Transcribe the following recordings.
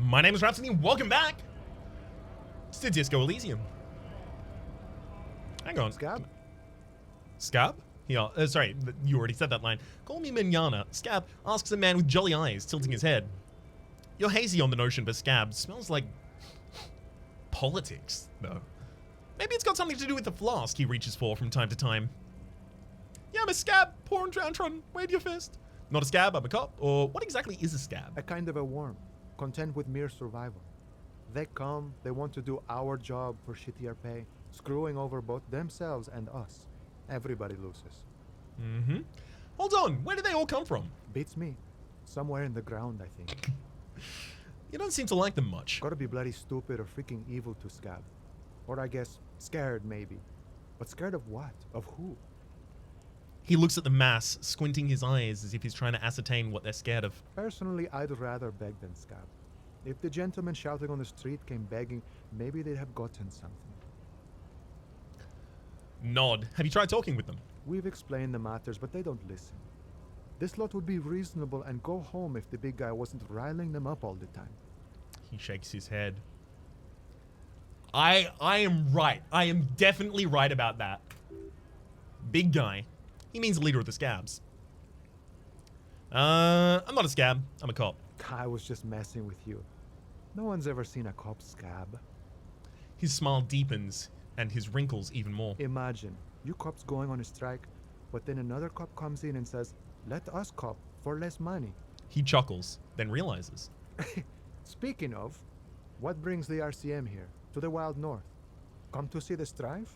My name is Rhapsody, and welcome back to Disco Elysium. Hang on. Scab? Scab? Yeah, sorry, you already said that line. Call me Mignana. Scab asks a man with jolly eyes, tilting his head. You're hazy on the notion, but Scab smells like politics, though. Maybe it's got something to do with the flask he reaches for from time to time. Yeah, I'm a scab, poor and downtrodden, wave your fist. Not a scab, I'm a cop, or what exactly is a scab? A kind of a worm, content with mere survival. They come, they want to do our job for shittier pay, screwing over both themselves and us. Everybody loses. Mm-hmm. Hold on, where did they all come from? Beats me. Somewhere in the ground, I think. You don't seem to like them much. Gotta be bloody stupid or freaking evil to Scab. Or I guess, scared maybe. But scared of what? Of who? He looks at the mass, squinting his eyes as if he's trying to ascertain what they're scared of. Personally, I'd rather beg than Scab. If the gentleman shouting on the street came begging, maybe they'd have gotten something. Nod. Have you tried talking with them? We've explained the matters, but they don't listen. This lot would be reasonable and go home if the big guy wasn't riling them up all the time. He shakes his head. I am right. I am definitely right about that. Big guy. He means the leader of the scabs. I'm not a scab. I'm a cop. I was just messing with you. No one's ever seen a cop Scab. His smile deepens and his wrinkles even more. Imagine, you cops going on a strike, but then another cop comes in and says, let us cop for less money. He chuckles, then realizes. Speaking of, what brings the RCM here, to the Wild North? Come to see the strife?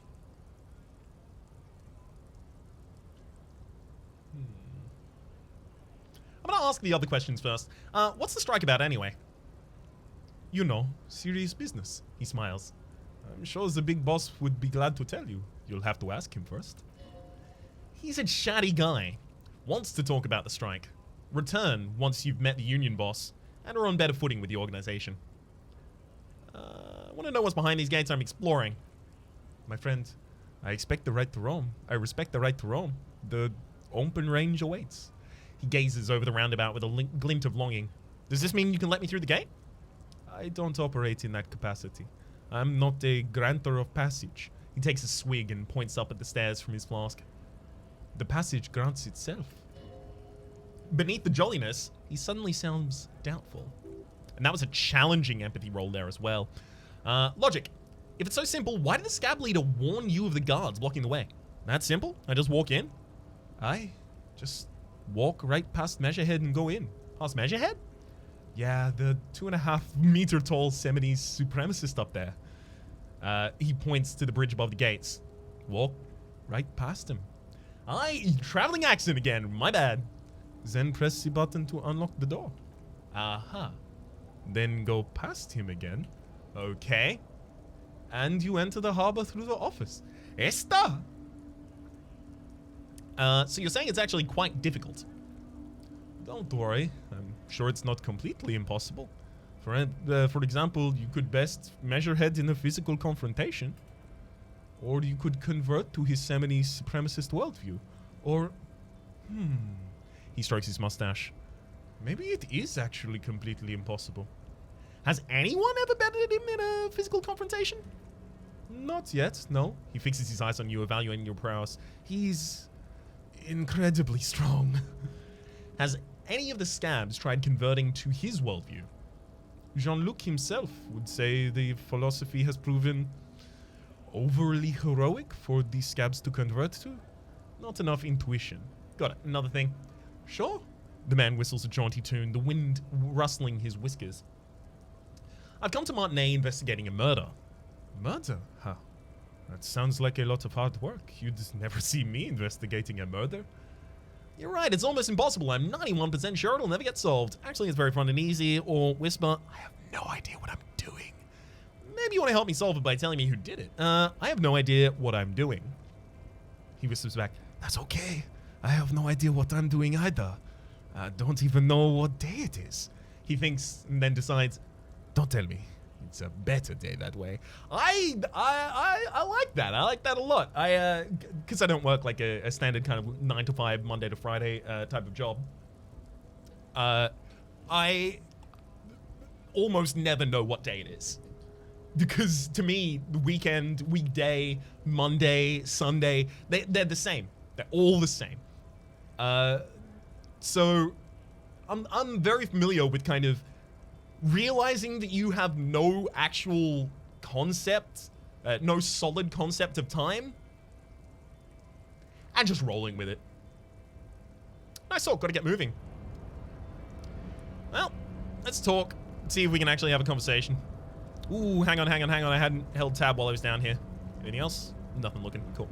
I'm gonna ask the other questions first. What's the strike about anyway? You know, serious business, he smiles. I'm sure the big boss would be glad to tell you. You'll have to ask him first. He's a chatty guy. Wants to talk about the strike. Return once you've met the union boss and are on better footing with the organization. I want to know what's behind these gates I'm exploring. My friend, I expect the right to roam. I respect the right to roam. The open range awaits. He gazes over the roundabout with a glint of longing. Does this mean you can let me through the gate? I don't operate in that capacity. I'm not a granter of passage. He takes a swig and points up at the stairs from his flask. The passage grants itself. Beneath the jolliness, he suddenly sounds doubtful. And that was a challenging empathy roll there as well. Logic. If it's so simple, why did the scab leader warn you of the guards blocking the way? That simple? I just walk in? I just walk right past Measurehead and go in. Past Measurehead? Yeah, the 2.5 meter tall Seminoles supremacist up there. He points to the bridge above the gates. Walk right past him. Traveling accent again, my bad. Then press the button to unlock the door. Aha. Then go past him again. Okay. And you enter the harbor through the office. Esta! So you're saying it's actually quite difficult. Don't worry. I'm sure it's not completely impossible. For example, you could best measure head in a physical confrontation. Or you could convert to his Seminoles supremacist worldview. Or, He strokes his mustache. Maybe it is actually completely impossible. Has anyone ever bettered him in a physical confrontation? Not yet, no. He fixes his eyes on you, evaluating your prowess. He's incredibly strong. Has any of the scabs tried converting to his worldview? Jean-Luc himself would say the philosophy has proven overly heroic for the scabs to convert to. Not enough intuition. Got it. Another thing. Sure. The man whistles a jaunty tune, the wind rustling his whiskers. I've come to Martinez investigating a murder. Murder? Huh. That sounds like a lot of hard work. You'd never see me investigating a murder. You're right, it's almost impossible. I'm 91% sure it'll never get solved. Actually, it's very fun and easy. Or whisper, I have no idea what I'm doing. Maybe you want to help me solve it by telling me who did it. I have no idea what I'm doing. He whispers back, that's okay. I have no idea what I'm doing either. I don't even know what day it is. He thinks and then decides, don't tell me. It's a better day that way. I like that. I like that a lot. Because I don't work like a standard kind of 9 to 5, Monday to Friday type of job. almost never know what day it is. Because to me, the weekend, weekday, Monday, Sunday, they're the same. They're all the same. So I'm very familiar with kind of realizing that you have no actual concept, no solid concept of time, and just rolling with it. Nice talk, gotta get moving. Well, let's talk. See if we can actually have a conversation. Ooh, hang on. I hadn't held tab while I was down here. Anything else? Nothing looking. Cool.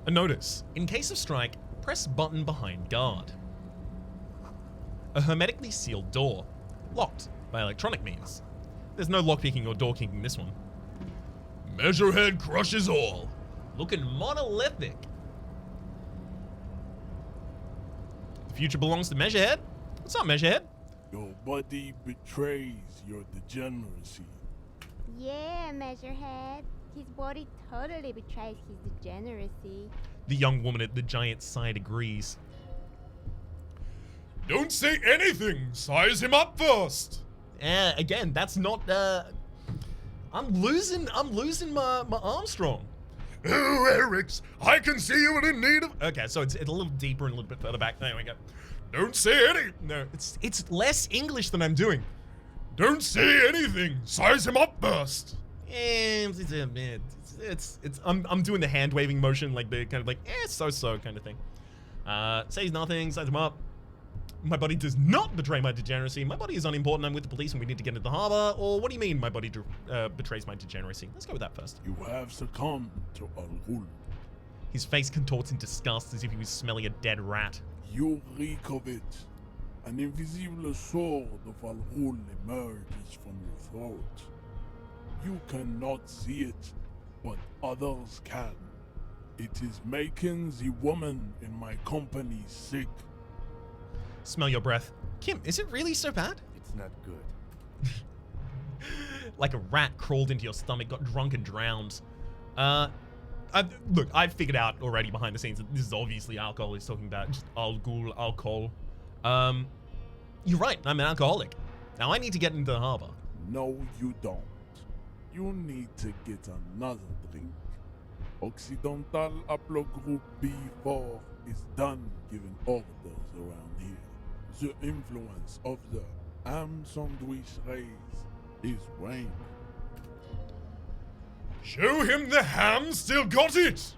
A notice. In case of strike, press button behind guard. A hermetically sealed door. Locked by electronic means. There's no lockpicking or door kicking this one. Measurehead crushes all. Looking monolithic. The future belongs to Measurehead? What's up, Measurehead? Your body betrays your degeneracy. Yeah, Measurehead. His body totally betrays his degeneracy. The young woman at the giant's side agrees. Don't say anything! Size him up first! Again, that's not, I'm losing my Armstrong. Oh, Eric's, I can see you in need of... Okay, so it's a little deeper and a little bit further back. There we go. Don't say any... No, it's less English than I'm doing. Don't say anything. Size him up first. I'm doing the hand waving motion, like the kind of like, so kind of thing. Says nothing, size him up. My body does not betray my degeneracy. My body is unimportant. I'm with the police and we need to get into the harbor. Or what do you mean my body betrays my degeneracy? Let's go with that first. You have succumbed to Al-Ghul. His face contorts in disgust as if he was smelling a dead rat. You reek of it. An invisible sword of Al-Ghul emerges from your throat. You cannot see it, but others can. It is making the woman in my company sick. Smell your breath. Kim, is it really so bad? It's not good. Like a rat crawled into your stomach, got drunk and drowned. Look, I've figured out already behind the scenes that this is obviously alcohol he's talking about. Just Al-Ghul, alcohol. You're right, I'm an alcoholic. Now I need to get into the harbor. No, you don't. You need to get another drink. Occidental Haplogroup B4 is done giving orders around here. The influence of the ham sandwich race is waning. Show him the ham still got it!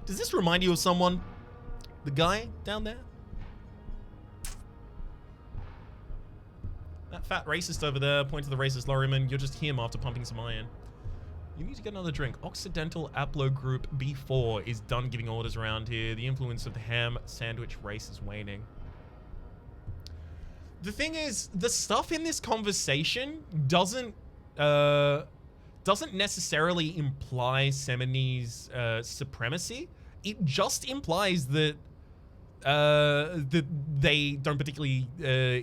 Does this remind you of someone? The guy down there? That fat racist over there, point to the racist lorryman, you're just him after pumping some iron. You need to get another drink. Occidental Haplogroup B4 is done giving orders around here. The influence of the ham sandwich race is waning. The thing is, the stuff in this conversation doesn't necessarily imply Semini's supremacy. It just implies that that they don't particularly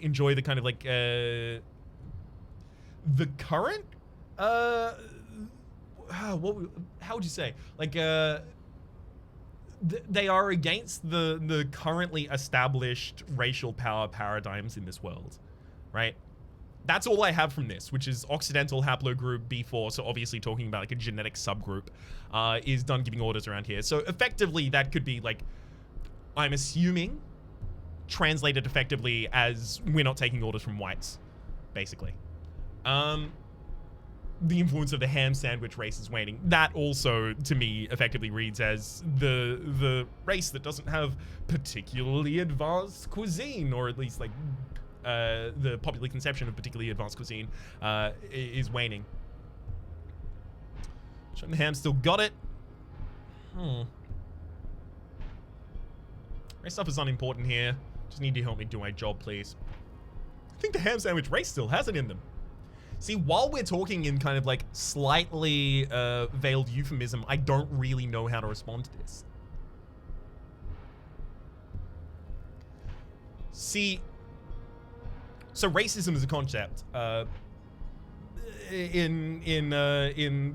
enjoy the kind of like the current how would you say, like they are against the currently established racial power paradigms in this world, right? That's all I have from this, which is Occidental Haplogroup B4, so obviously talking about like a genetic subgroup, is done giving orders around here. So effectively that could be like, I'm assuming, translated effectively as we're not taking orders from whites, basically. The influence of the ham sandwich race is waning. That also, to me, effectively reads as the race that doesn't have particularly advanced cuisine, or at least like the popular conception of particularly advanced cuisine is waning. Showing the ham still got it. Race stuff is unimportant here. Just need to help me do my job, please. I think the ham sandwich race still has it in them. See, while we're talking in kind of like slightly veiled euphemism, I don't really know how to respond to this. See, so racism is a concept. In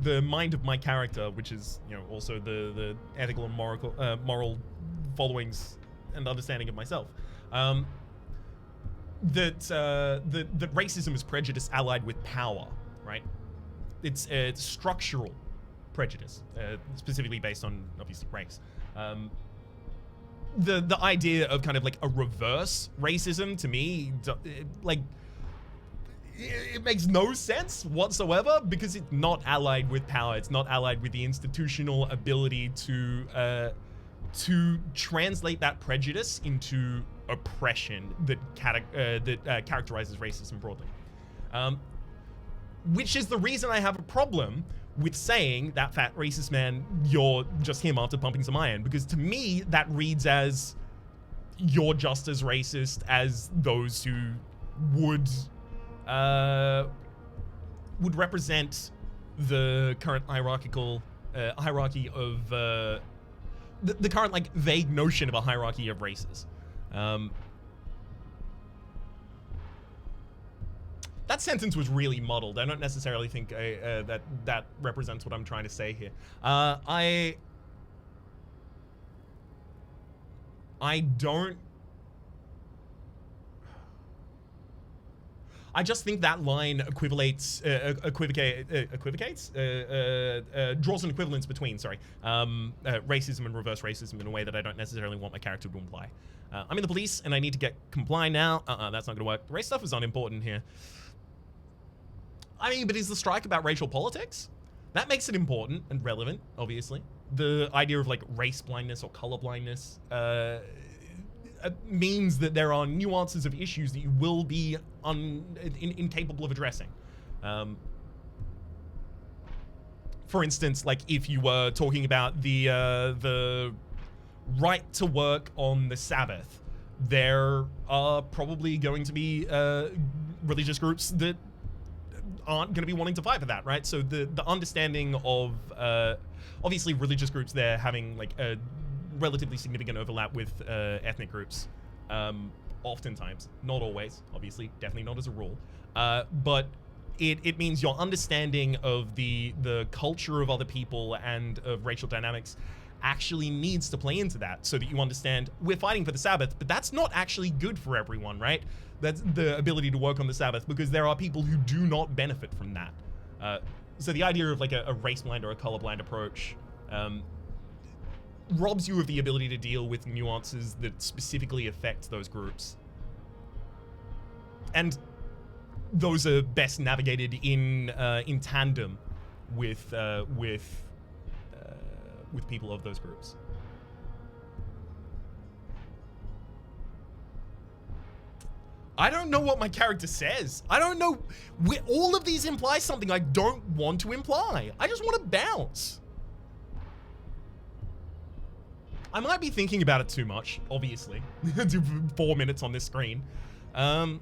the mind of my character, which is, you know, also the ethical and moral followings and understanding of myself. That racism is prejudice allied with power, right? It's structural prejudice, specifically based on obviously race. The idea of kind of like a reverse racism to me, it makes no sense whatsoever because it's not allied with power. It's not allied with the institutional ability to translate that prejudice into oppression that characterizes racism broadly. Which is the reason I have a problem with saying that fat racist man, you're just him after pumping some iron, because to me that reads as you're just as racist as those who would represent the current hierarchy of the current like vague notion of a hierarchy of races. That sentence was really muddled. I don't necessarily think that represents what I'm trying to say here. I just think that line draws an equivalence between, racism and reverse racism in a way that I don't necessarily want my character to imply. I'm in the police and I need to get comply now. That's not gonna work. Race stuff is unimportant here. I mean, but is the strike about racial politics? That makes it important and relevant, obviously. The idea of like race blindness or color blindness means that there are nuances of issues that you will be incapable of addressing. For instance, like if you were talking about the right to work on the Sabbath, there are probably going to be religious groups that aren't going to be wanting to fight for that, right? So the understanding of obviously religious groups there having like a relatively significant overlap with ethnic groups, oftentimes, not always, obviously, definitely not as a rule, but it means your understanding of the culture of other people and of racial dynamics actually needs to play into that, so that you understand we're fighting for the Sabbath, but that's not actually good for everyone, right? That's the ability to work on the Sabbath, because there are people who do not benefit from that. So the idea of like a race blind or a color blind approach robs you of the ability to deal with nuances that specifically affect those groups. And those are best navigated in tandem with people of those groups. I don't know what my character says. I don't know. All of these imply something I don't want to imply. I just want to bounce. I might be thinking about it too much, obviously. Do 4 minutes on this screen. I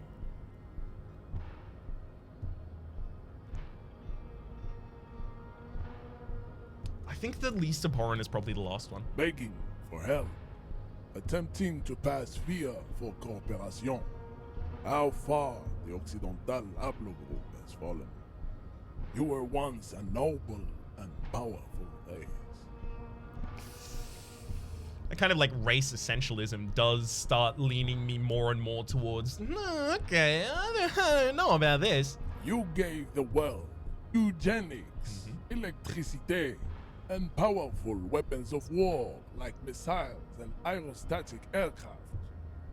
think the least abhorrent is probably the last one. Begging for help. Attempting to pass via for cooperation. How far the Occidental Haplogroup has fallen. You were once a noble and powerful race. A kind of like race essentialism does start leaning me more and more towards, okay, I don't know about this. You gave the world eugenics, electricity, and powerful weapons of war like missiles and aerostatic aircraft.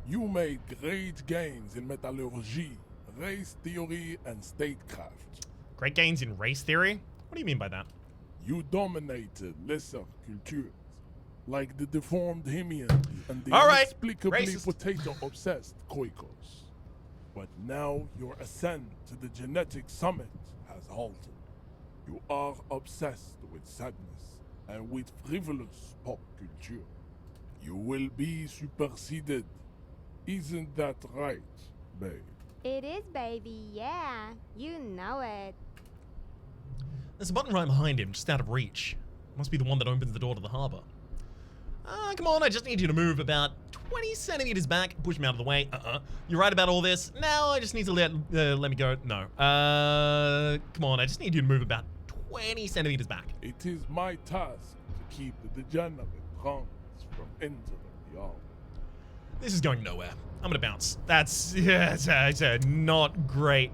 You made great gains in metallurgy, race theory, and statecraft. Great gains in race theory? What do you mean by that? You dominated lesser cultures, like the deformed Hemians and the inexplicably potato-obsessed Khoikos. But now your ascent to the genetic summit has halted. You are obsessed with sadness and with frivolous pop culture. You will be superseded. Isn't that right, babe? It is, baby, yeah. You know it. There's a button right behind him, just out of reach. Must be the one that opens the door to the harbor. Come on, I just need you to move about 20 centimeters back. Push me out of the way. You're right about all this. Now I just need to let me go. No. Come on, I just need you to move about 20 centimeters back. It is my task to keep the degenerate prongs from entering the go. This is going nowhere. I'm gonna bounce. That's, yeah, it's a not great,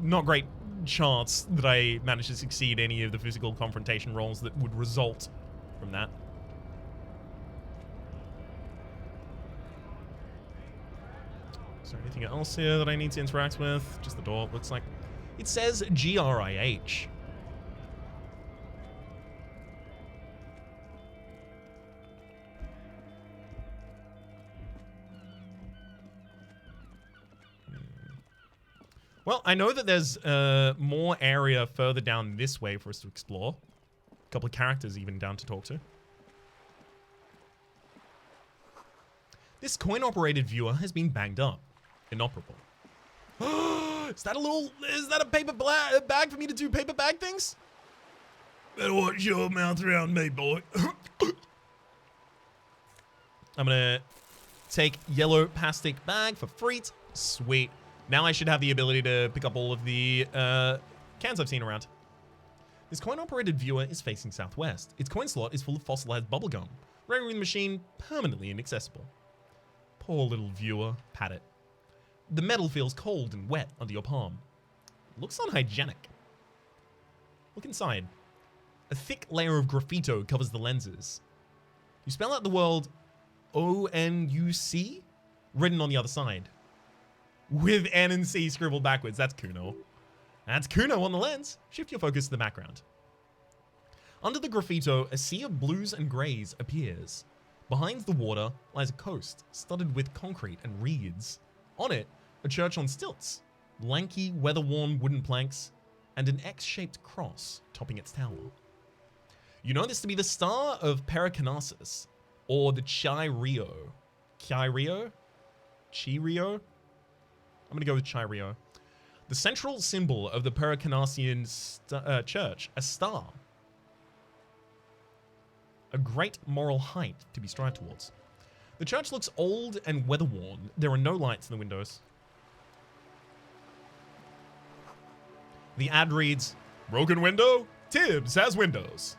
not great chance that I managed to succeed any of the physical confrontation rolls that would result from that. Is there anything else here that I need to interact with? Just the door, looks like. It says GRIH. Well, I know that there's more area further down this way for us to explore. A couple of characters even down to talk to. This coin-operated viewer has been banged up. Inoperable. Is that a paper bag for me to do paper bag things? Better watch your mouth around me, boy. I'm gonna take yellow plastic bag for freight. Sweet. Now I should have the ability to pick up all of the cans I've seen around. This coin-operated viewer is facing southwest. Its coin slot is full of fossilized bubblegum, rendering the machine permanently inaccessible. Poor little viewer. Pat it. The metal feels cold and wet under your palm. Looks unhygienic. Look inside. A thick layer of graffito covers the lenses. You spell out the word ONUC written on the other side. With N and C scribbled backwards. That's Kuno. That's Kuno on the lens. Shift your focus to the background. Under the graffito, a sea of blues and grays appears. Behind the water lies a coast studded with concrete and reeds. On it, a church on stilts, lanky, weather-worn wooden planks, and an X-shaped cross topping its tower. You know this to be the star of Pericarnassus, or the Chi-Rio. Chi-Rio? Chi-Rio? I'm gonna go with Chi-Rio. The central symbol of the Pericarnassian church, a star. A great moral height to be strived towards. The church looks old and weather-worn. There are no lights in the windows. The ad reads, broken window? Tibbs has windows.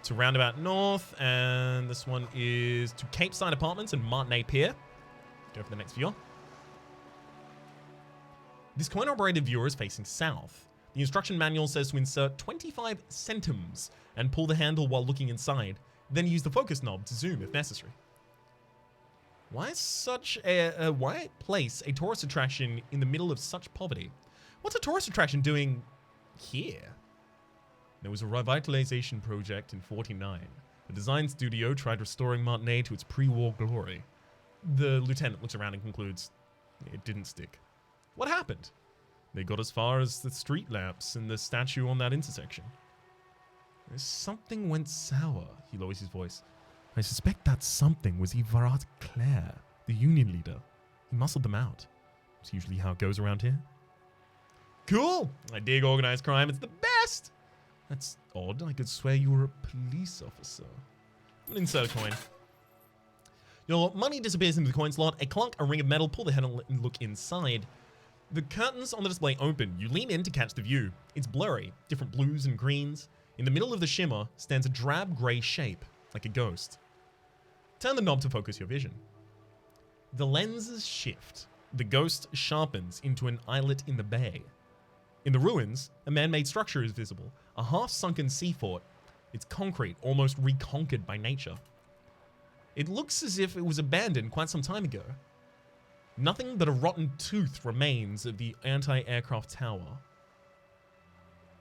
To Roundabout North, and this one is to Cape Side Apartments and Martinet Pier. Go for the next viewer. This coin-operated viewer is facing south. The instruction manual says to insert 25 centims and pull the handle while looking inside, then use the focus knob to zoom if necessary. Why place a tourist attraction in the middle of such poverty? What's a tourist attraction doing here? There was a revitalization project in '49. The design studio tried restoring Martinet to its pre-war glory. The lieutenant looks around and concludes, it didn't stick. What happened? They got as far as the street lamps and the statue on that intersection. Something went sour, he lowers his voice. I suspect that something was Yvarat Claire, the union leader. He muscled them out. It's usually how it goes around here. Cool! I dig organized crime. It's the best! That's odd. I could swear you were a police officer. I'm gonna insert a coin. Your money disappears into the coin slot. A clunk, a ring of metal. Pull the handle and look inside. The curtains on the display open. You lean in to catch the view. It's blurry. Different blues and greens. In the middle of the shimmer stands a drab grey shape, like a ghost. Turn the knob to focus your vision. The lenses shift. The ghost sharpens into an islet in the bay. In the ruins, a man-made structure is visible. A half-sunken sea fort. It's concrete, almost reconquered by nature. It looks as if it was abandoned quite some time ago. Nothing but a rotten tooth remains of the anti-aircraft tower.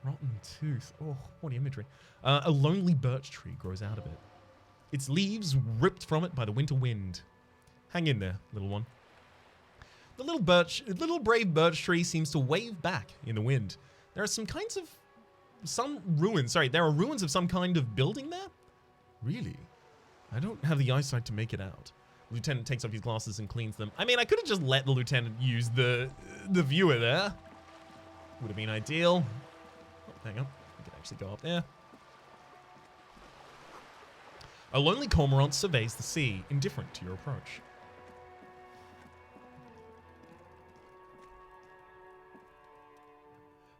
Rotten tooth. Oh, what imagery. A lonely birch tree grows out of it. Its leaves ripped from it by the winter wind. Hang in there, little one. The little brave birch tree seems to wave back in the wind. There are there are ruins of some kind of building there? Really? I don't have the eyesight to make it out. The lieutenant takes off his glasses and cleans them. I mean, I could have just let the lieutenant use the viewer there. Would have been ideal. Oh, hang on. I can actually go up there. A lonely cormorant surveys the sea, indifferent to your approach.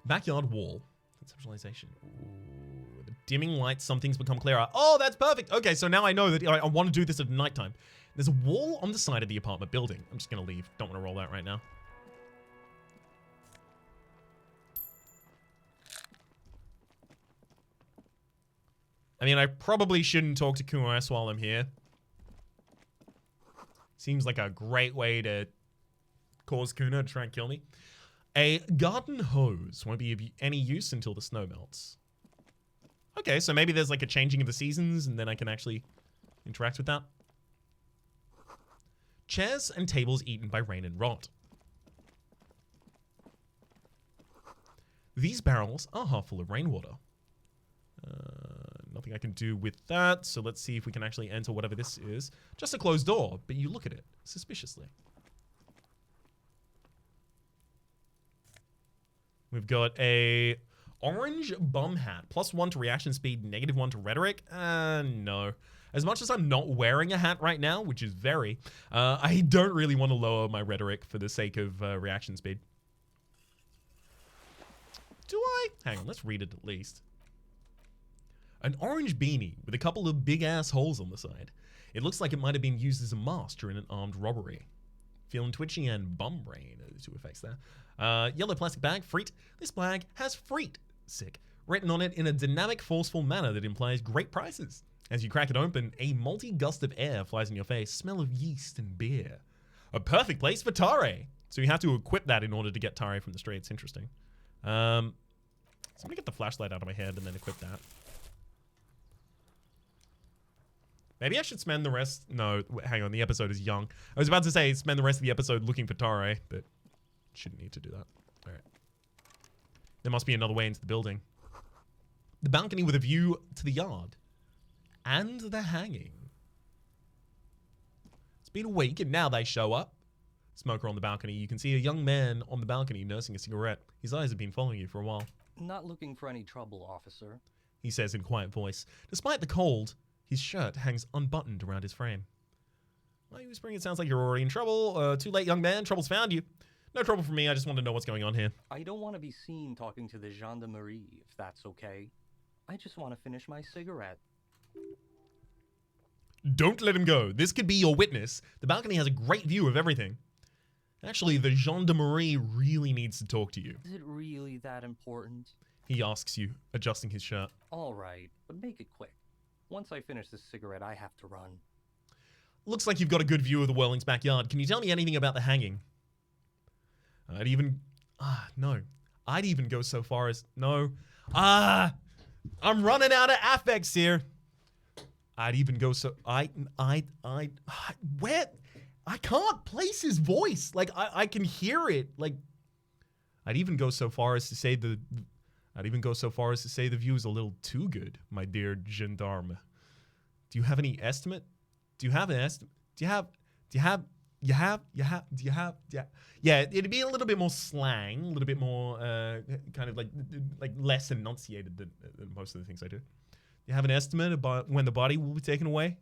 Backyard wall. Conceptualization. Ooh, the Dimming lights, some things become clearer. Oh, that's perfect. Okay, so now I know that I want to do this at nighttime. There's a wall on the side of the apartment building. I'm just going to leave. Don't want to roll that right now. I mean, I probably shouldn't talk to QoS while I'm here. Seems like a great way to cause Kuna to try and kill me. A garden hose won't be of any use until the snow melts. Okay, so maybe there's like a changing of the seasons and then I can actually interact with that. Chairs and tables eaten by rain and rot. These barrels are half full of rainwater. Nothing I can do with that, so let's see if we can actually enter whatever this is. Just a closed door, but you look at it suspiciously. We've got a orange bum hat. +1 to reaction speed, -1 to rhetoric. No. As much as I'm not wearing a hat right now, which is very, I don't really want to lower my rhetoric for the sake of reaction speed. Do I? Hang on, let's read it at least. An orange beanie with a couple of big-ass holes on the side. It looks like it might have been used as a mask during an armed robbery. Feeling twitchy and bum brain are the two effects there. Yellow plastic bag, freet. This bag has freet, sick, written on it in a dynamic, forceful manner that implies great prices. As you crack it open, a malty gust of air flies in your face, smell of yeast and beer. A perfect place for Tare. So you have to equip that in order to get Tare from the streets. Interesting. So I'm gonna get the flashlight out of my head and then equip that. Maybe I should spend the rest... No, hang on. The episode is young. I was about to say spend the rest of the episode looking for Tare, but shouldn't need to do that. All right. There must be another way into the building. The balcony with a view to the yard. And the hanging. It's been a week and now they show up. Smoker on the balcony. You can see a young man on the balcony nursing a cigarette. His eyes have been following you for a while. Not looking for any trouble, officer. He says in a quiet voice. Despite the cold... His shirt hangs unbuttoned around his frame. Why are you whispering? It sounds like you're already in trouble. Too late, young man. Trouble's found you. No trouble for me. I just want to know what's going on here. I don't want to be seen talking to the gendarmerie, if that's okay. I just want to finish my cigarette. Don't let him go. This could be your witness. The balcony has a great view of everything. Actually, the gendarmerie really needs to talk to you. Is it really that important? He asks you, adjusting his shirt. All right, but make it quick. Once I finish this cigarette, I have to run. Looks like you've got a good view of the Whirling's backyard. Can you tell me anything about the hanging? No. I'd even go so far as... No. I'm running out of affects here. I'd even go so... Where... I can't place his voice. Like, I can hear it. Like, I'd even go so far as to say the view is a little too good, my dear gendarme. Do you have any estimate? Yeah, it'd be a little bit more slang, a little bit more kind of like less enunciated than most of the things I do. Do you have an estimate about when the body will be taken away?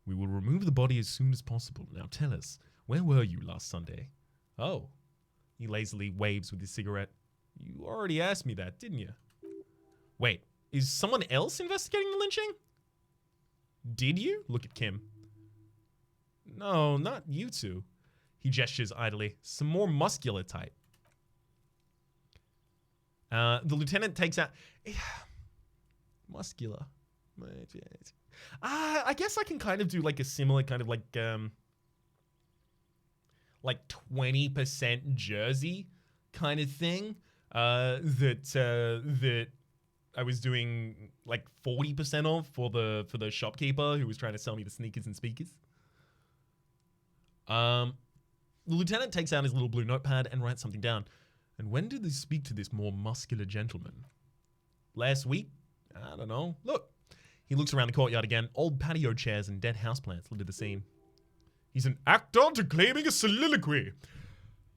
We will remove the body as soon as possible. Now tell us, where were you last Sunday? Oh, he lazily waves with his cigarette. You already asked me that, didn't you? Wait, is someone else investigating the lynching? Did you? Look at Kim. No, not you two. He gestures idly. Some more muscular type. The lieutenant takes out... Muscular. I guess I can kind of do like a similar kind of like 20% jersey kind of thing. That I was doing like 40% of for the shopkeeper who was trying to sell me the sneakers and speakers. The lieutenant takes out his little blue notepad and writes something down. And when did they speak to this more muscular gentleman? Last week? I don't know. Look. He looks around the courtyard again. Old patio chairs and dead houseplants litter the scene. He's an actor declaiming a soliloquy.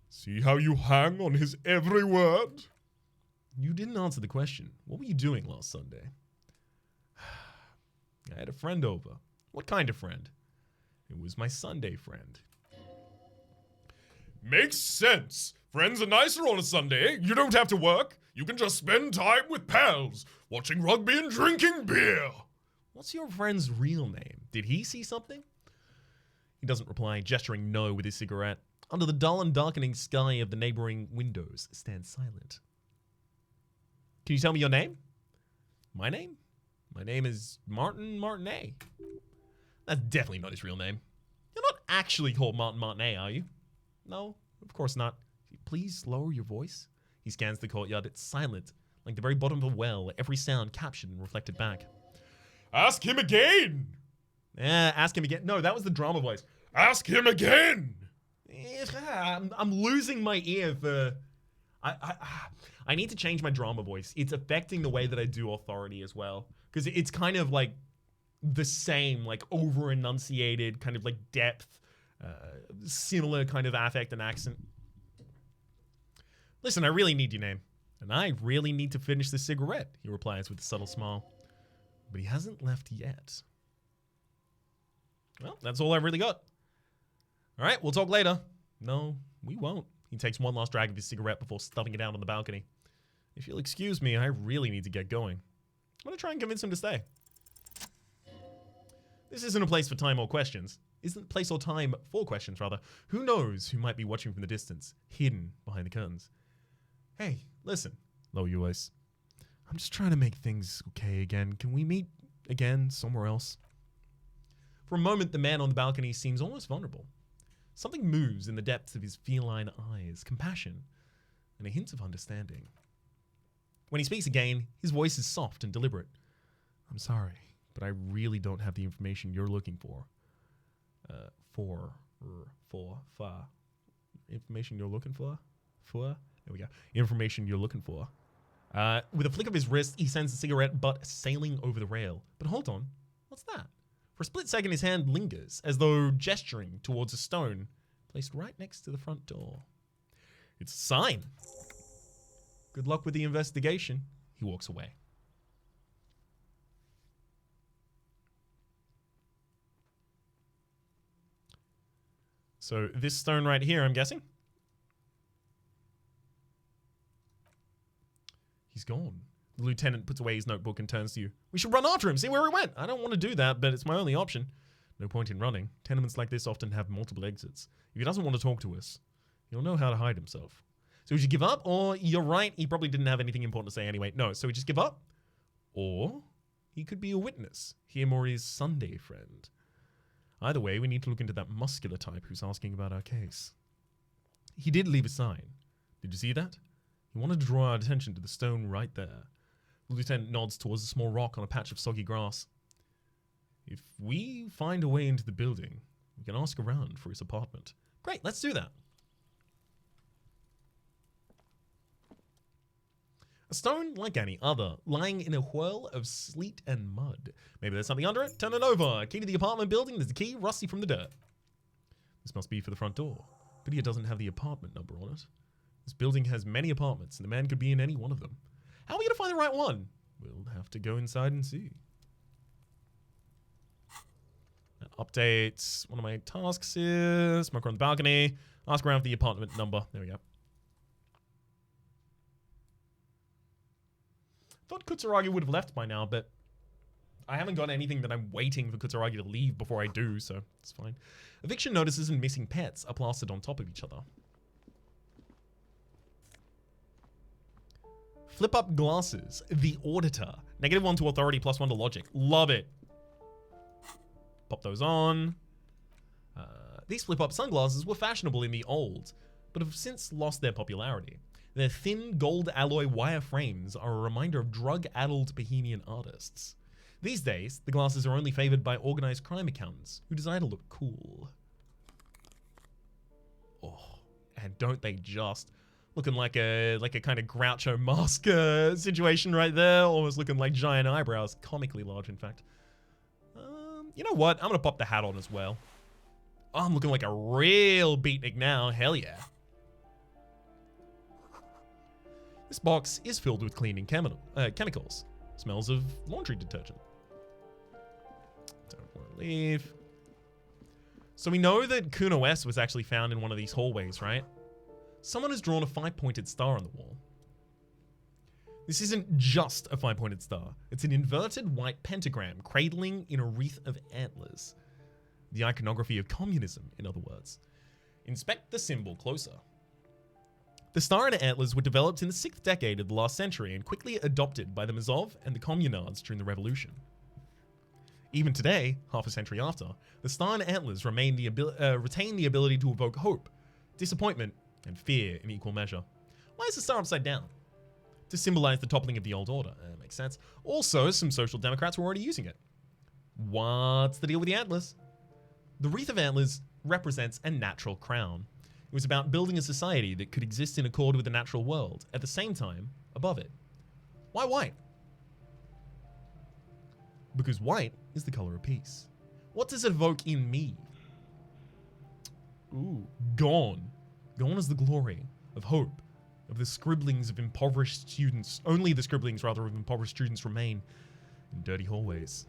See how you hang on his every word? You didn't answer the question. What were you doing last Sunday? I had a friend over. What kind of friend? It was my Sunday friend. Makes sense. Friends are nicer on a Sunday. You don't have to work. You can just spend time with pals, watching rugby and drinking beer. What's your friend's real name? Did he see something? He doesn't reply, gesturing no with his cigarette. Under the dull and darkening sky of the neighboring windows stands silent. Can you tell me your name? My name? My name is Martin Martinet. That's definitely not his real name. You're not actually called Martin Martinet, are you? No, of course not. Please lower your voice. He scans the courtyard. It's silent, like the very bottom of a well, every sound captured and reflected back. Ask him again! Ask him again. No, that was the drama voice. Ask him again! I'm losing my ear for... I need to change my drama voice. It's affecting the way that I do authority as well. Because it's kind of like the same, like over-enunciated, kind of like depth, similar kind of affect and accent. Listen, I really need your name. And I really need to finish this cigarette, he replies with a subtle smile. But he hasn't left yet. Well, that's all I've really got. All right, we'll talk later. No, we won't. He takes one last drag of his cigarette before stuffing it out on the balcony. If you'll excuse me, I really need to get going. I'm going to try and convince him to stay. This isn't a place for time or questions. Isn't place or time for questions, rather. Who knows who might be watching from the distance, hidden behind the curtains. Hey, listen. Lower your voice. I'm just trying to make things okay again. Can we meet again somewhere else? For a moment, the man on the balcony seems almost vulnerable. Something moves in the depths of his feline eyes, compassion, and a hint of understanding. When he speaks again, his voice is soft and deliberate. I'm sorry, but I really don't have the information you're looking for. Information you're looking for? There we go. Information you're looking for. With a flick of his wrist, he sends the cigarette butt sailing over the rail. But hold on, what's that? For a split second, his hand lingers, as though gesturing towards a stone placed right next to the front door. It's a sign. Good luck with the investigation. He walks away. So this stone right here, I'm guessing? He's gone. The lieutenant puts away his notebook and turns to you. We should run after him, see where he went. I don't want to do that, but it's my only option. No point in running. Tenements like this often have multiple exits. If he doesn't want to talk to us, he'll know how to hide himself. So we should give up, or you're right, he probably didn't have anything important to say anyway. No, so we just give up? Or he could be a witness, him or his Sunday friend. Either way, we need to look into that muscular type who's asking about our case. He did leave a sign. Did you see that? He wanted to draw our attention to the stone right there. The lieutenant nods towards a small rock on a patch of soggy grass. If we find a way into the building, we can ask around for his apartment. Great, let's do that. A stone like any other, lying in a whirl of sleet and mud. Maybe there's something under it? Turn it over. Key to the apartment building. There's a key, rusty from the dirt. This must be for the front door. But it doesn't have the apartment number on it. This building has many apartments, and the man could be in any one of them. How are we going to find the right one? We'll have to go inside and see. Update. One of my tasks is smoke on the balcony. Ask around for the apartment number. There we go. Thought Kutsaragi would have left by now, but I haven't got anything that I'm waiting for Kutsaragi to leave before I do, so it's fine. Eviction notices and missing pets are plastered on top of each other. Flip up glasses. The Auditor. -1 to authority, +1 to logic. Love it. Pop those on. These flip up sunglasses were fashionable in the old, but have since lost their popularity. Their thin gold alloy wire frames are a reminder of drug-addled bohemian artists. These days, the glasses are only favored by organized crime accountants who desire to look cool. Oh, and don't they just? Looking like a kind of Groucho mask situation right there, almost looking like giant eyebrows, comically large, in fact. You know what? I'm gonna pop the hat on as well. Oh, I'm looking like a real beatnik now. Hell yeah. This box is filled with cleaning chemicals. Smells of laundry detergent. Don't want to leave. So we know that Kuno S was actually found in one of these hallways, right? Someone has drawn a 5-pointed star on the wall. This isn't just a 5-pointed star. It's an inverted white pentagram cradling in a wreath of antlers. The iconography of communism, in other words. Inspect the symbol closer. The star and antlers were developed in the 6th decade of the last century and quickly adopted by the Mazov and the communards during the revolution. Even today, half a century after, the star and antlers retain the ability to evoke hope, disappointment, and fear in equal measure. Why is the star upside down? To symbolize the toppling of the old order. Makes sense. Also, some social democrats were already using it. What's the deal with the antlers? The wreath of antlers represents a natural crown. It was about building a society that could exist in accord with the natural world, at the same time, above it. Why white? Because white is the color of peace. What does it evoke in me? Ooh, gone. Gone is the glory of hope, of the scribblings of impoverished students. Only the scribblings, rather, of impoverished students remain in dirty hallways.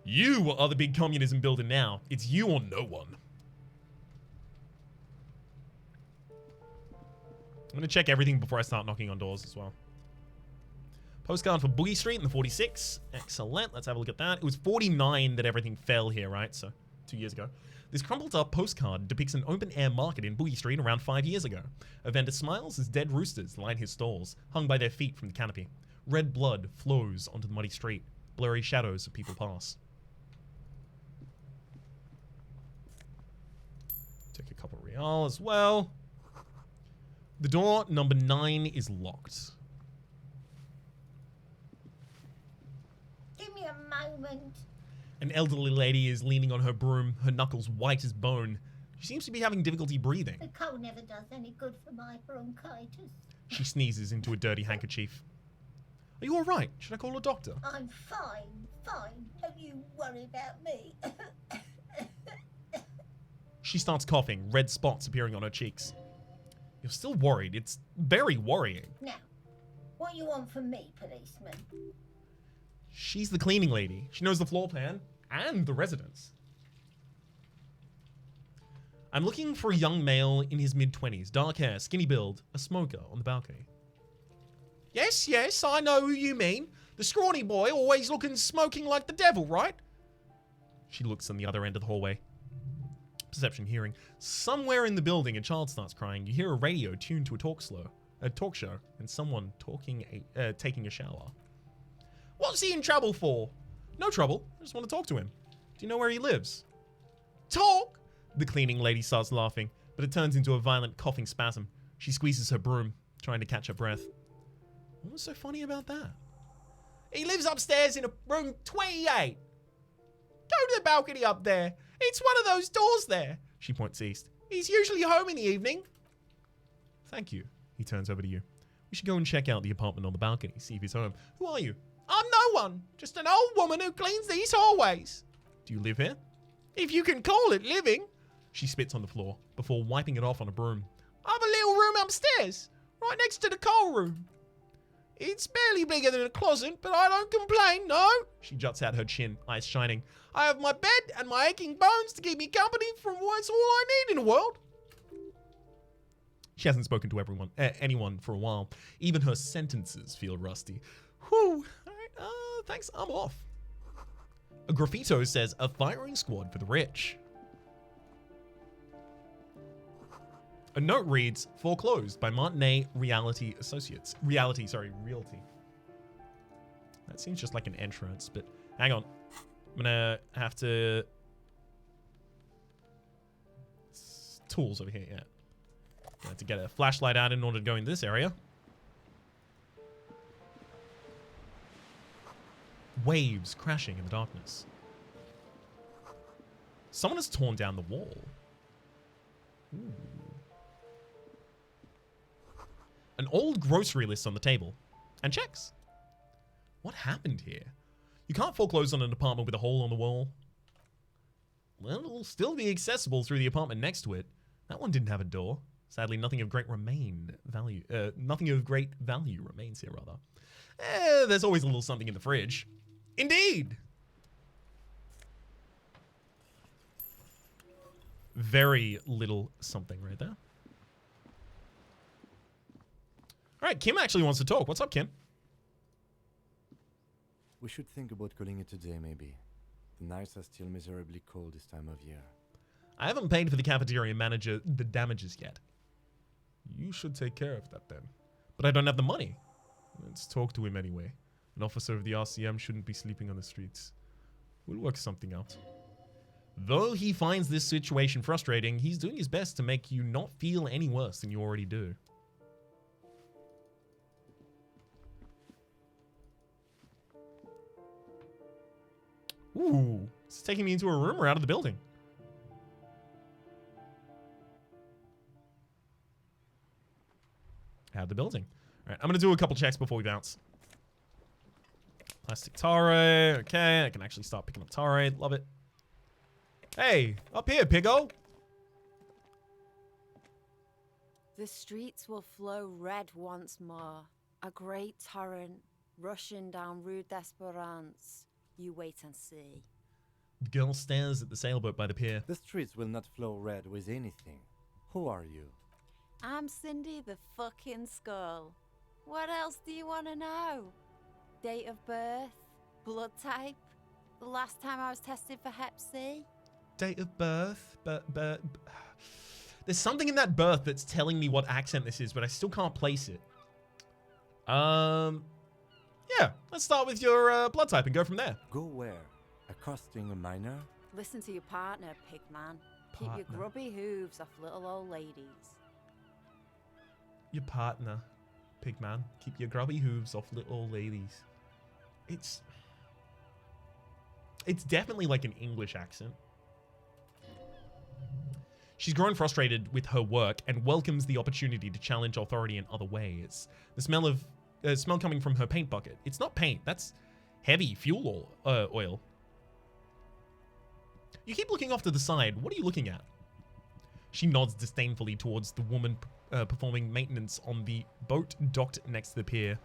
You are the big communism builder now. It's you or no one. I'm going to check everything before I start knocking on doors as well. Postcard for Boogie Street in the 46. Excellent. Let's have a look at that. It was 49 that everything fell here, right? So 2 years ago. This crumpled up postcard depicts an open-air market in Boogie Street around 5 years ago. A vendor smiles as dead roosters line his stalls, hung by their feet from the canopy. Red blood flows onto the muddy street. Blurry shadows of people pass. Take a couple real as well. The door number 9 is locked. Give me a moment. An elderly lady is leaning on her broom, her knuckles white as bone. She seems to be having difficulty breathing. The cold never does any good for my bronchitis. She sneezes into a dirty handkerchief. Are you alright? Should I call a doctor? I'm fine, fine. Don't you worry about me. She starts coughing, red spots appearing on her cheeks. You're still worried. It's very worrying. Now, what you want from me, policeman? She's the cleaning lady. She knows the floor plan and the residence. I'm looking for a young male in his mid-20s, dark hair, skinny build, a smoker on the balcony. Yes, yes, I know who you mean. The scrawny boy, always looking smoking like the devil, right? She looks on the other end of the hallway. Perception, hearing. Somewhere in the building, a child starts crying. You hear a radio tuned to a talk show, and someone taking a shower. What's he in trouble for? No trouble. I just want to talk to him. Do you know where he lives? Talk? The cleaning lady starts laughing, but it turns into a violent coughing spasm. She squeezes her broom, trying to catch her breath. What was so funny about that? He lives upstairs in a room 28. Go to the balcony up there. It's one of those doors there. She points east. He's usually home in the evening. Thank you. He turns over to you. We should go and check out the apartment on the balcony, see if he's home. Who are you? I'm no one. Just an old woman who cleans these hallways. Do you live here? If you can call it living. She spits on the floor before wiping it off on a broom. I have a little room upstairs, right next to the coal room. It's barely bigger than a closet, but I don't complain, no. She juts out her chin, eyes shining. I have my bed and my aching bones to keep me company from what's all I need in the world. She hasn't spoken to anyone for a while. Even her sentences feel rusty. Whew. All right, thanks, I'm off. A graffito says, a firing squad for the rich. A note reads, foreclosed by Martinet Realty Associates. Realty. That seems just like an entrance, but hang on. I'm gonna have to... Tools over here, yeah. Gonna have to get a flashlight out in order to go in this area. Waves crashing in the darkness. Someone has torn down the wall. Ooh. An old grocery list on the table. And checks. What happened here? You can't foreclose on an apartment with a hole on the wall. Well, it'll still be accessible through the apartment next to it. That one didn't have a door. Sadly, nothing of great value remains here, rather. There's always a little something in the fridge. Indeed! very little something right there. All right, Kim actually wants to talk. What's up, Kim? We should think about calling it a day, maybe. The nights are still miserably cold this time of year. I haven't paid for the cafeteria manager the damages yet. You should take care of that then. But I don't have the money. Let's talk to him anyway. An officer of the RCM shouldn't be sleeping on the streets. We'll work something out. Though he finds this situation frustrating, he's doing his best to make you not feel any worse than you already do. Ooh, it's taking me into a room or out of the building. Out of the building. All right, I'm going to do a couple checks before we bounce. Plastic tare. Okay, I can actually start picking up tare. Love it. Hey, up here, piggo. The streets will flow red once more. A great torrent rushing down Rue d'Esperance. You wait and see. The girl stares at the sailboat by the pier. The streets will not flow red with anything. Who are you? I'm Cindy the fucking Skull. What else do you want to know? Date of birth? Blood type? The last time I was tested for Hep C? Date of birth? But there's something in that birth that's telling me what accent this is, but I still can't place it. Yeah, let's start with your blood type and go from there. Go where? Accosting a minor? Listen to your partner, pigman. Keep your Partner. grubby hooves off little old ladies. Your partner, pigman. Keep your grubby hooves off little old ladies. It's definitely like an English accent. She's grown frustrated with her work and welcomes the opportunity to challenge authority in other ways. The smell coming from her paint bucket. It's not paint. That's heavy fuel oil. You keep looking off to the side. What are you looking at? She nods disdainfully towards the woman performing maintenance on the boat docked next to the pier.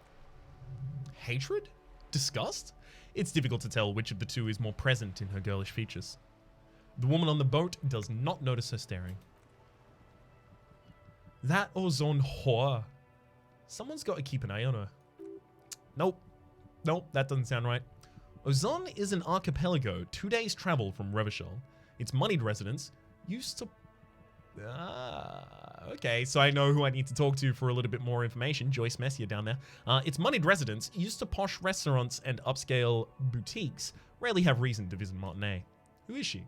Hatred? Disgust? It's difficult to tell which of the two is more present in her girlish features. The woman on the boat does not notice her staring. That ozone whore. Someone's got to keep an eye on her. Nope. Nope, that doesn't sound right. Ozon is an archipelago 2 days travel from Revachol. Its moneyed residents used to... okay, so I know who I need to talk to for a little bit more information. Joyce Messier down there. Its moneyed residents, used to posh restaurants and upscale boutiques, rarely have reason to visit Martinet. Who is she?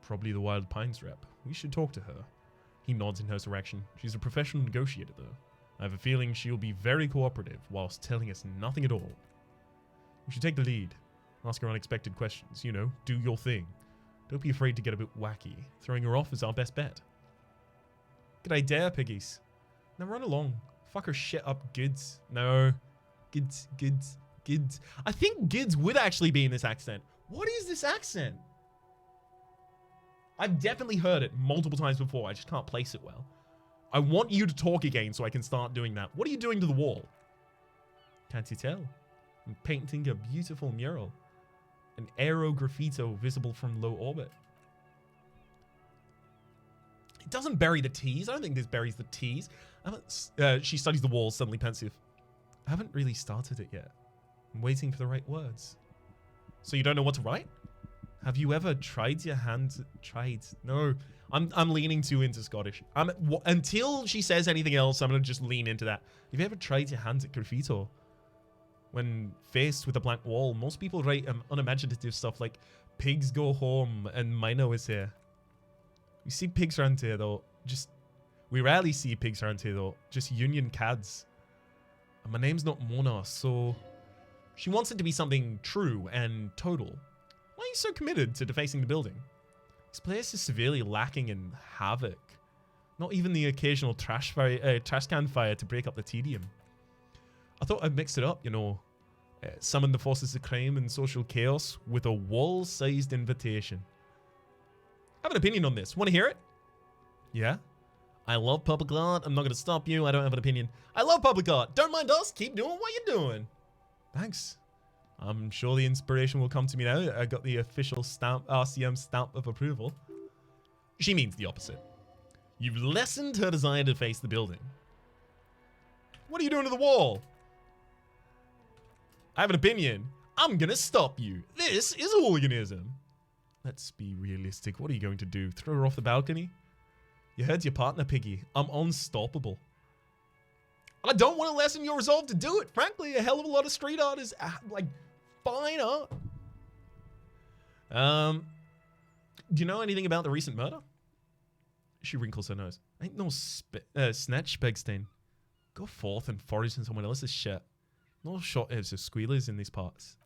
Probably the Wild Pines rep. We should talk to her. He nods in her direction. She's a professional negotiator, though. I have a feeling she'll be very cooperative whilst telling us nothing at all. We should take the lead. Ask her unexpected questions. You know, do your thing. Don't be afraid to get a bit wacky. Throwing her off is our best bet. Good idea, piggies. Now run along. Fuck her shit up, Gids. No. Gids. I think Gids would actually be in this accent. What is this accent? I've definitely heard it multiple times before. I just can't place it well. I want you to talk again so I can start doing that. What are you doing to the wall? Can't you tell? I'm painting a beautiful mural. An aerograffito visible from low orbit. It doesn't bury the T's. I don't think this buries the T's. She studies the walls, suddenly pensive. I haven't really started it yet. I'm waiting for the right words. So you don't know what to write? Have you ever tried your hand? No. I'm leaning too into Scottish. Until she says anything else, I'm going to just lean into that. Have you ever tried your hand at graffito? When faced with a blank wall, most people write unimaginative stuff like pigs go home and Mino is here. We see pigs around here though. We rarely see pigs around here though. Just union cads. And my name's not Mona, so... She wants it to be something true and total. Why are you so committed to defacing the building? This place is severely lacking in havoc. Not even the occasional trash can fire to break up the tedium. I thought I'd mix it up, you know. Summon the forces of crime and social chaos with a wall-sized invitation. I have an opinion on this. Want to hear it? Yeah? I love public art. I'm not going to stop you. I don't have an opinion. I love public art. Don't mind us. Keep doing what you're doing. Thanks. I'm sure the inspiration will come to me now. I got the official stamp, RCM stamp of approval. She means the opposite. You've lessened her desire to face the building. What are you doing to the wall? I have an opinion. I'm gonna stop you. This is hooliganism. Let's be realistic. What are you going to do? Throw her off the balcony? You heard your partner, Piggy. I'm unstoppable. I don't want to lessen your resolve to do it. Frankly, a hell of a lot of street art is like fine art. Do you know anything about the recent murder? She wrinkles her nose. Ain't no snatch, Begstein. Go forth and forage in someone else's shit. No shortage of squealers in these parts.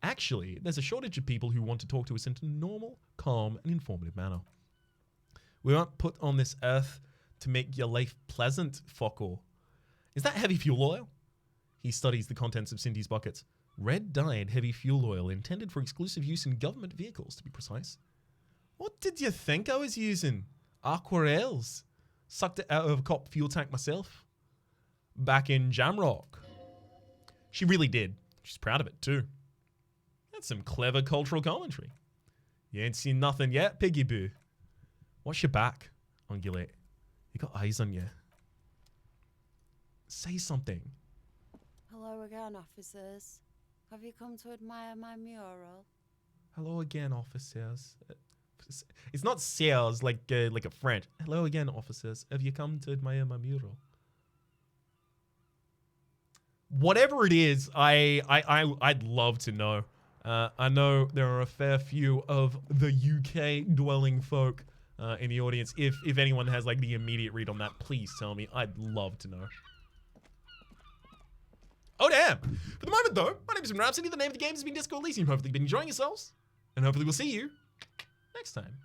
Actually, there's a shortage of people who want to talk to us in a normal, calm, and informative manner. We aren't put on this earth to make your life pleasant, fucko. Is that heavy fuel oil? He studies the contents of Cindy's buckets. Red-dyed heavy fuel oil intended for exclusive use in government vehicles, to be precise. What did you think I was using? Aquarelles. Sucked it out of a cop fuel tank myself. Back in Jamrock. She really did. She's proud of it, too. That's some clever cultural commentary. You ain't seen nothing yet, Piggy Boo. Watch your back, Ungulate. You got eyes on you. Say something. Hello again, officers. Have you come to admire my mural? Hello again, officers. It's not sales like a French. Hello again, officers. Have you come to admire my mural? Whatever it is, I'd love to know. I know there are a fair few of the UK dwelling folk in the audience. If anyone has like the immediate read on that, please tell me. I'd love to know. Oh damn! For the moment though, my name is Rhapsody. The name of the game has been Disco Elysium. Hopefully you've been enjoying yourselves. And hopefully we'll see you next time.